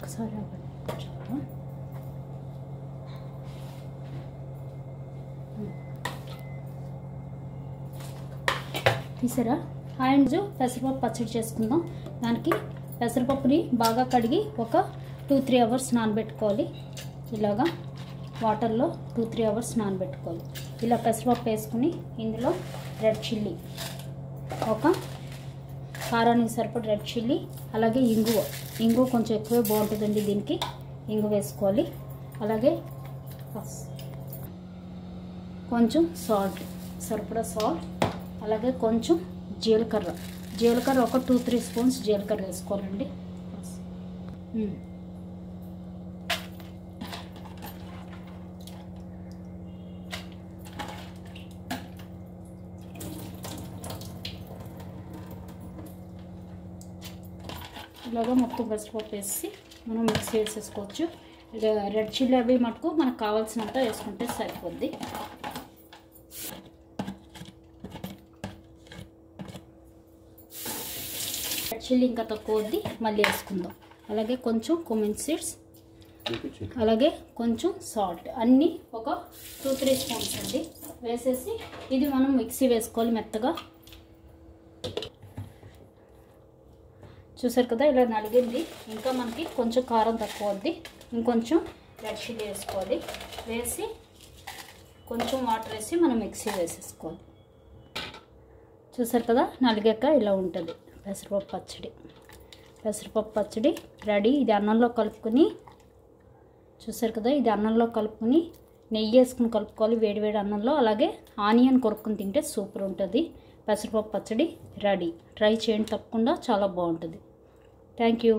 ఒకసారి తీసారా? అండ్ పెసరపప్పు పచ్చడి చేసుకుందాం. దానికి పెసరపప్పుని బాగా కడిగి ఒక 2-3 అవర్స్ నానబెట్టుకోవాలి. ఇలాగా వాటర్లో 2-3 అవర్స్ నానబెట్టుకోవాలి. ఇలా పెసరపప్పు వేసుకుని ఇందులో రెడ్ చిల్లీ, ఒక కారానికి సరిపడ రెడ్ చిల్లీ, అలాగే ఇంగువ కొంచెం ఎక్కువే బాగుంటుందండి దీనికి. ఇంగువ వేసుకోవాలి. అలాగే కొంచెం సాల్ట్, సరిపడా సాల్ట్, అలాగే కొంచెం జీలకర్ర ఒక 2-3 స్పూన్స్ జీలకర్ర వేసుకోవాలండి. ఇలాగా మొత్తం పెసరపప్పు వేసి మనం మిక్సీ వేసేసుకోవచ్చు. ఇక రెడ్ చిల్లీ అవి మటుకు మనకు కావాల్సినంత వేసుకుంటే సరిపోద్ది. రెడ్ చిల్లీ ఇంకా తక్కువ వద్ది, మళ్ళీ వేసుకుందాం. అలాగే కొంచెం కుమిన్ సీడ్స్, అలాగే కొంచెం సాల్ట్, అన్నీ ఒక 2-3 స్పూన్స్ అండి వేసేసి ఇది మనం మిక్సీ వేసుకోవాలి మెత్తగా. చూసారు కదా, ఇలా నలిగింది. ఇంకా మనకి కొంచెం కారం తక్కువ వద్ది, ఇంకొంచెం రెడ్ చిల్లీ వేసుకోవాలి. వేసి కొంచెం వాటర్ వేసి మనం మిక్సీ వేసేసుకోవాలి. చూసారు కదా, నలిగాక ఇలా ఉంటుంది పెసరపప్పు పచ్చడి రెడీ. ఇది అన్నంలో కలుపుకొని, చూసారు కదా, ఇది అన్నంలో కలుపుకొని నెయ్యి వేసుకుని కలుపుకోవాలి వేడివేడి అన్నంలో. అలాగే ఆనియన్ కొరుక్కుని తింటే సూపర్ ఉంటుంది. పెసరపప్పు పచ్చడి రెడీ. ట్రై చేయండి తప్పకుండా, చాలా బాగుంటుంది. Thank you.